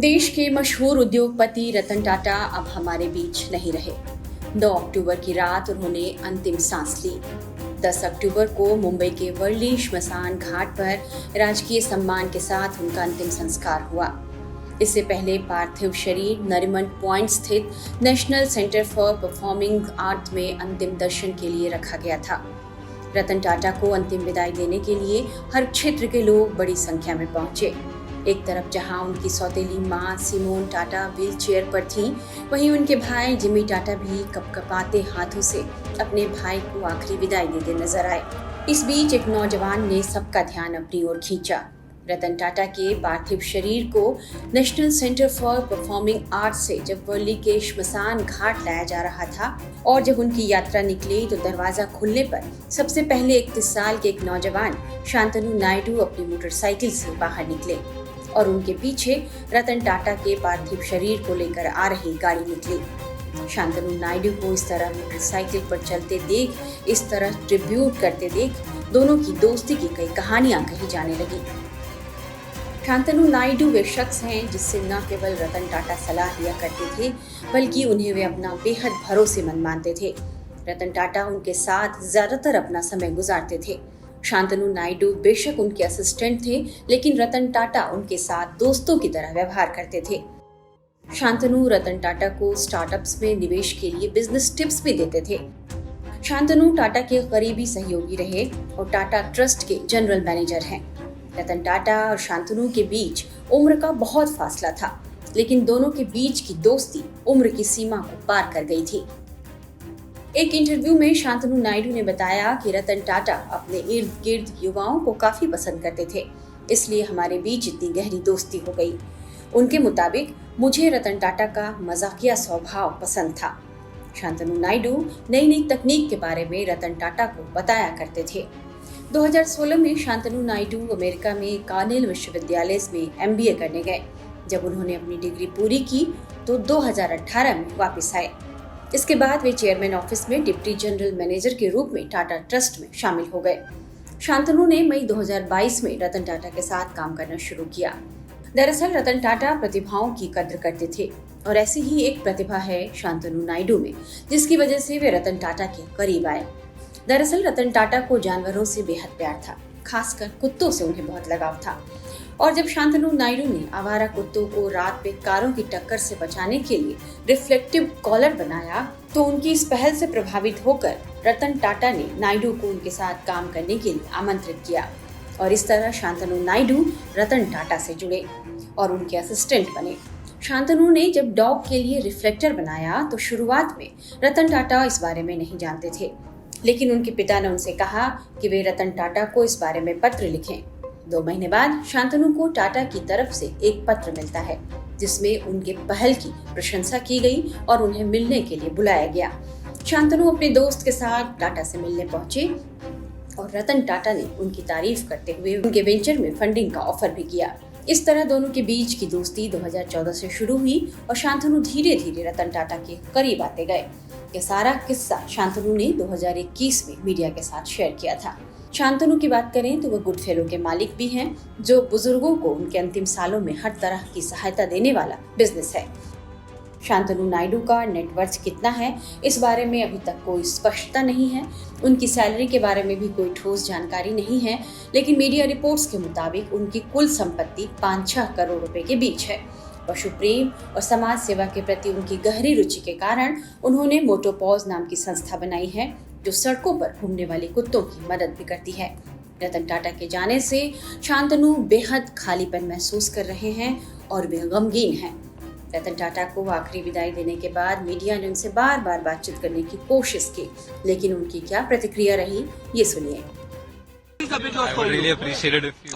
देश के मशहूर उद्योगपति रतन टाटा अब हमारे बीच नहीं रहे। 9 अक्टूबर की रात उन्होंने अंतिम सांस ली। 10 अक्टूबर को मुंबई के वर्ली श्मशान घाट पर राजकीय सम्मान के साथ उनका अंतिम संस्कार हुआ। इससे पहले पार्थिव शरीर नरीमन पॉइंट स्थित national centre for performing art में अंतिम दर्शन के लिए रखा गया था। रतन टाटा को अंतिम विदाई देने के लिए हर क्षेत्र के लोग बड़ी संख्या में पहुंचे। एक तरफ जहां उनकी सौतेली मां सिमोन टाटा व्हील चेयर पर थीं, वहीं उनके भाई जिमी टाटा भी कपकपाते हाथों से अपने भाई को आखिरी विदाई देते नजर आए। इस बीच एक नौजवान ने सबका ध्यान अपनी ओर खींचा। रतन टाटा के पार्थिव शरीर को national centre for performing art से जब वर्ली के श्मशान घाट लाया जा रहा था और जब उनकी यात्रा निकली तो दरवाजा खुलने पर सबसे पहले 31 साल के एक नौजवान शांतनु नायडू अपनी मोटरसाइकिल से बाहर निकले और उनके पीछे रतन टाटा के पार्थिव शरीर को लेकर आ रही गाड़ी निकली। शांतनु नायडू को इस तरह मोटरसाइकिल पर चलते देख, इस तरह ट्रिब्यूट करते देख दोनों की दोस्ती की कई कहानियां कही जाने लगी। शांतनु नायडू वे शख्स हैं जिससे न केवल रतन टाटा सलाह लिया करते थे, बल्कि उन्हें वे अपना बेहद भरोसेमंद मानते थे। रतन टाटा उनके साथ ज्यादातर अपना समय गुजारते थे। शांतनु नायडू बेशक उनके असिस्टेंट थे, लेकिन रतन टाटा उनके साथ दोस्तों की तरह व्यवहार करते थे। शांतनु रतन टाटा को स्टार्टअप्स में निवेश के लिए बिजनेस टिप्स भी देते थे। शांतनु टाटा के करीबी सहयोगी रहे और टाटा ट्रस्ट के जनरल मैनेजर हैं। रतन टाटा और शांतनु के बीच उम्र का बहुत फासला था, लेकिन दोनों के बीच की दोस्ती उम्र की सीमा को पार कर गई थी। एक इंटरव्यू में शांतनु नायडू ने बताया कि रतन टाटा अपने इर्द गिर्द युवाओं को काफी पसंद करते थे, इसलिए हमारे बीच इतनी गहरी दोस्ती हो गई। उनके मुताबिक मुझे रतन टाटा का मजाकिया स्वभाव पसंद था। शांतनु नायडू नई नई तकनीक के बारे में रतन टाटा को बताया करते थे। 2016 में शांतनु नायडू अमेरिका में कॉर्नेल विश्वविद्यालय में MBA करने गए। जब उन्होंने अपनी डिग्री पूरी की तो 2018 में वापस आए। इसके बाद वे चेयरमैन ऑफिस में डिप्टी जनरल मैनेजर के रूप में टाटा ट्रस्ट में शामिल हो गए। शांतनु ने मई 2022 में रतन टाटा के साथ काम करना शुरू किया। दरअसल रतन टाटा प्रतिभाओं की कद्र करते थे और ऐसी ही एक प्रतिभा है शांतनु नायडू में, जिसकी वजह से वे रतन टाटा के करीब आए। दरअसल रतन टाटा को जानवरों से बेहद प्यार था, खासकर कुत्तों से उन्हें बहुत लगाव था। और जब शांतनु नायडू ने आवारा कुत्तों को रात में कारों की टक्कर से बचाने के लिए रिफ्लेक्टिव कॉलर बनाया तो उनकी इस पहल से प्रभावित होकर रतन टाटा ने नायडू को उनके साथ काम करने के लिए आमंत्रित किया और इस तरह शांतनु नायडू रतन टाटा से जुड़े और उनके असिस्टेंट बने। शांतनु ने जब डॉग के लिए रिफ्लेक्टर बनाया तो शुरुआत में रतन टाटा इस बारे में नहीं जानते थे, लेकिन उनके पिता ने उनसे कहा कि वे रतन टाटा को इस बारे में पत्र लिखें। 2 महीने बाद शांतनु को टाटा की तरफ से एक पत्र मिलता है जिसमें उनके पहल की प्रशंसा की गई और उन्हें मिलने के लिए बुलाया गया। शांतनु अपने दोस्त के साथ टाटा से मिलने पहुंचे और रतन टाटा ने उनकी तारीफ करते हुए उनके वेंचर में फंडिंग का ऑफर भी किया। इस तरह दोनों के बीच की दोस्ती 2014 से शुरू हुई और शांतनु धीरे धीरे रतन टाटा के करीब आते गए। यह सारा किस्सा शांतनु ने 2021 में मीडिया के साथ शेयर किया था। शांतनु की बात करें तो वह गुड फेलो के मालिक भी हैं, जो बुजुर्गों को उनके अंतिम सालों में हर तरह की सहायता देने वाला बिजनेस है। शांतनु नायडू का नेटवर्थ कितना है, इस बारे में अभी तक कोई स्पष्टता नहीं है। उनकी सैलरी के बारे में भी कोई ठोस जानकारी नहीं है, लेकिन मीडिया रिपोर्ट्स के मुताबिक उनकी कुल संपत्ति 5-6 करोड़ रुपए के बीच है। पशु प्रेम और समाज सेवा के प्रति उनकी गहरी रुचि के कारण उन्होंने मोटोपॉज नाम की संस्था बनाई है, जो सड़कों पर घूमने वाले कुत्तों की मदद भी करती है। रतन टाटा के जाने से शांतनु बेहद खालीपन महसूस कर रहे हैं और वे गमगीन हैं। रतन टाटा को आखिरी विदाई देने के बाद मीडिया ने उनसे बार बार बातचीत करने की कोशिश की, लेकिन उनकी क्या प्रतिक्रिया रही, ये सुनिए।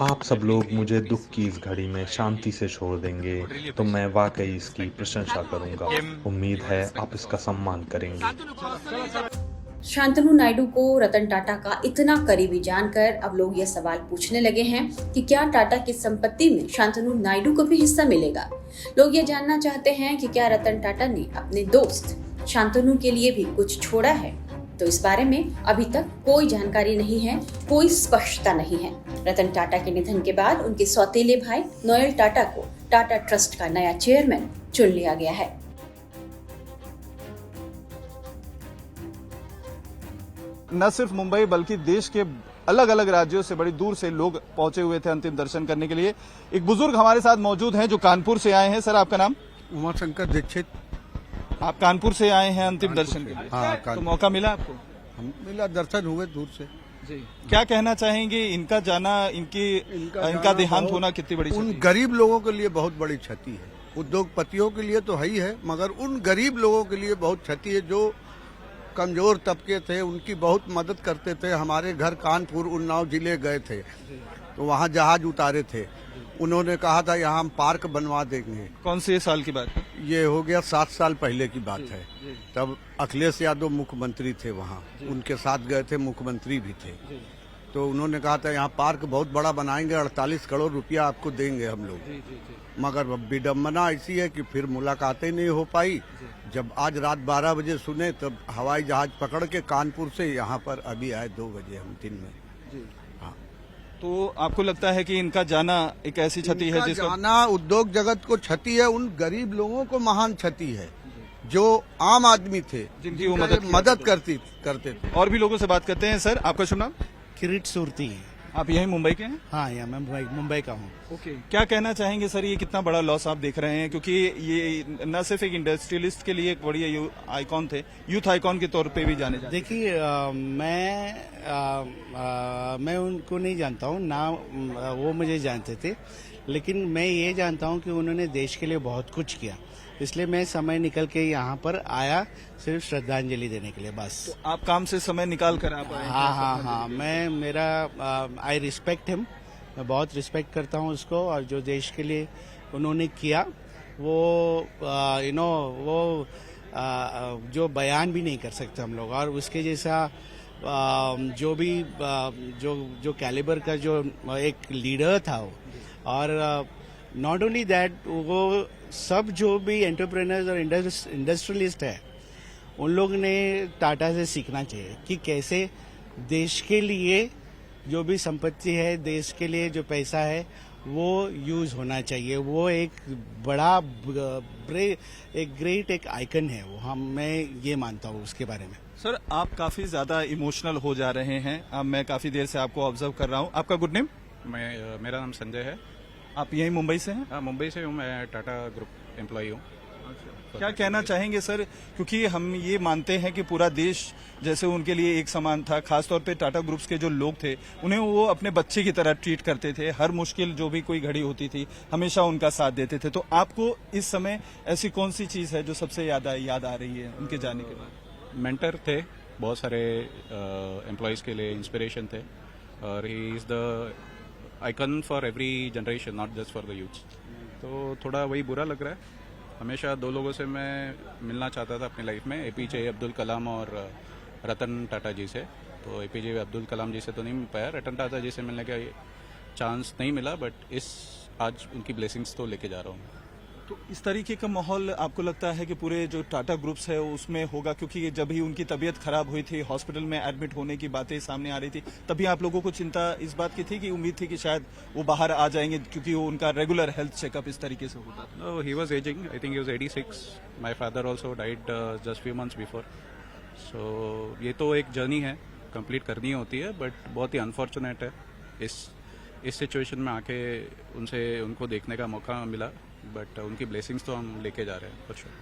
आप सब लोग मुझे दुख की इस घड़ी में शांति से छोड़ देंगे तो मैं वाकई इसकी प्रशंसा करूंगा। उम्मीद है आप इसका सम्मान करेंगे। शांतनु नायडू को रतन टाटा का इतना करीबी जानकर अब लोग यह सवाल पूछने लगे हैं कि क्या टाटा की संपत्ति में शांतनु नायडू को भी हिस्सा मिलेगा। लोग ये जानना चाहते हैं कि क्या रतन टाटा ने अपने दोस्त शांतनु के लिए भी कुछ छोड़ा है। तो इस बारे में अभी तक कोई जानकारी नहीं है, कोई स्पष्टता नहीं है। रतन टाटा के निधन के बाद उनके सौतेले भाई नोएल टाटा को टाटा ट्रस्ट का नया चेयरमैन चुन लिया गया है। न सिर्फ मुंबई बल्कि देश के अलग अलग राज्यों से बड़ी दूर से लोग पहुंचे हुए थे अंतिम दर्शन करने के लिए। एक बुजुर्ग हमारे साथ मौजूद हैं जो कानपुर से आए हैं। सर, आपका नाम? उमाशंकर दीक्षित। आप कानपुर से आए हैं अंतिम दर्शन के लिए? हाँ, तो मौका मिला आपको? हम मिला, दर्शन हुए दूर से। जी। क्या कहना चाहेंगे, इनका जाना, इनका देहांत होना कितनी बड़ी उन क्षति? गरीब लोगों के लिए बहुत बड़ी क्षति है। उद्योगपतियों के लिए तो है ही है, मगर उन गरीब लोगों के लिए बहुत क्षति है जो कमजोर तबके थे, उनकी बहुत मदद करते थे। हमारे घर कानपुर उन्नाव जिले गए थे तो वहाँ जहाज उतारे थे। उन्होंने कहा था यहाँ हम पार्क बनवा देंगे। कौन से साल की बात है? ये हो गया 7 साल पहले की बात है। तब अखिलेश यादव मुख्यमंत्री थे वहाँ, उनके साथ गए थे, मुख्यमंत्री भी थे। तो उन्होंने कहा था यहाँ पार्क बहुत बड़ा बनाएंगे, 48 करोड़ रुपया आपको देंगे हम लोग। मगर विडम्बना ऐसी है कि फिर मुलाकातें नहीं हो पाई। जब आज रात 12 बजे सुने तब हवाई जहाज पकड़ के कानपुर से यहाँ पर अभी आए 2 बजे हम दिन में। हाँ, तो आपको लगता है कि इनका जाना एक ऐसी क्षति है जिसको जाना उद्योग जगत को क्षति है, उन गरीब लोगों को महान क्षति है जो आम आदमी थे, जिनकी वो मदद करते थे। और भी लोगों से बात करते हैं। सर, आपका शुभ नाम? किरीट सुरती। आप यही मुंबई के हैं? हाँ, यहाँ मैं मुंबई का हूँ। ओके, क्या कहना चाहेंगे सर, ये कितना बड़ा लॉस आप देख रहे हैं? क्योंकि ये न सिर्फ एक इंडस्ट्रियलिस्ट के लिए एक बड़ी आइकॉन थे, यूथ आइकॉन के तौर पे भी जाने जाते। देखिए, मैं उनको नहीं जानता हूँ ना, वो मुझे जानते थे, लेकिन मैं ये जानता हूँ कि उन्होंने देश के लिए बहुत कुछ किया। इसलिए मैं समय निकल के यहाँ पर आया सिर्फ श्रद्धांजलि देने के लिए, बस। तो आप काम से समय निकाल कर आप आए? हाँ, आई रिस्पेक्ट हिम। मैं बहुत रिस्पेक्ट करता हूँ उसको, और जो देश के लिए उन्होंने किया वो वो जो बयान भी नहीं कर सकते हम लोग। और उसके जैसा जो भी जो कैलिबर का जो एक लीडर था वो, और नॉट ओनली दैट, वो सब जो भी एंटरप्रेन्योर्स और इंडस्ट्रियलिस्ट है उन लोग ने टाटा से सीखना चाहिए कि कैसे देश के लिए जो भी संपत्ति है, देश के लिए जो पैसा है वो यूज होना चाहिए। वो एक बड़ा एक ग्रेट एक आइकन है वो, मैं ये मानता हूँ उसके बारे में। सर, आप काफी ज्यादा इमोशनल हो जा रहे हैं। अब मैं काफी देर से आपको ऑब्जर्व कर रहा हूँ। आपका गुड नेम? मेरा नाम संजय है। आप यहीं मुंबई से हैं? हाँ, मुंबई से हूँ। मैं टाटा ग्रुप एम्प्लॉई हूँ। क्या कहना चाहेंगे सर, क्योंकि हम ये मानते हैं कि पूरा देश जैसे उनके लिए एक समान था, खासतौर पे टाटा ग्रुप्स के जो लोग थे उन्हें वो अपने बच्चे की तरह ट्रीट करते थे। हर मुश्किल जो भी कोई घड़ी होती थी हमेशा उनका साथ देते थे। तो आपको इस समय ऐसी कौन सी चीज है जो सबसे याद आ रही है उनके जाने के बाद? मेंटर थे, बहुत सारे एम्प्लॉयज़ के लिए इंस्पिरेशन थे, और he is the icon for every generation, not just for the youth. तो थोड़ा वही बुरा लग रहा है। हमेशा 2 लोगों से मैं मिलना चाहता था अपनी लाइफ में, एपीजे अब्दुल कलाम और रतन टाटा जी से। तो एपीजे अब्दुल कलाम जी से तो नहीं मिल पाया, रतन टाटा जी से मिलने का चांस नहीं मिला, बट आज उनकी ब्लेसिंग्स तो लेके जा रहा हूँ। तो इस तरीके का माहौल आपको लगता है कि पूरे जो टाटा ग्रुप्स है उसमें होगा? क्योंकि जब ही उनकी तबीयत खराब हुई थी, हॉस्पिटल में एडमिट होने की बातें सामने आ रही थी, तभी आप लोगों को चिंता इस बात की थी कि उम्मीद थी कि शायद वो बाहर आ जाएंगे, क्योंकि वो उनका रेगुलर हेल्थ चेकअप इस तरीके से होता था? No, he was aging. I think he was 86. My father also died just few months before. So ये तो एक जर्नी है, कंप्लीट करनी होती है, बट बहुत ही अनफॉर्चुनेट है इस सिचुएशन में आके उनको देखने का मौका मिला, बट उनकी ब्लेसिंग्स तो हम लेके जा रहे हैं।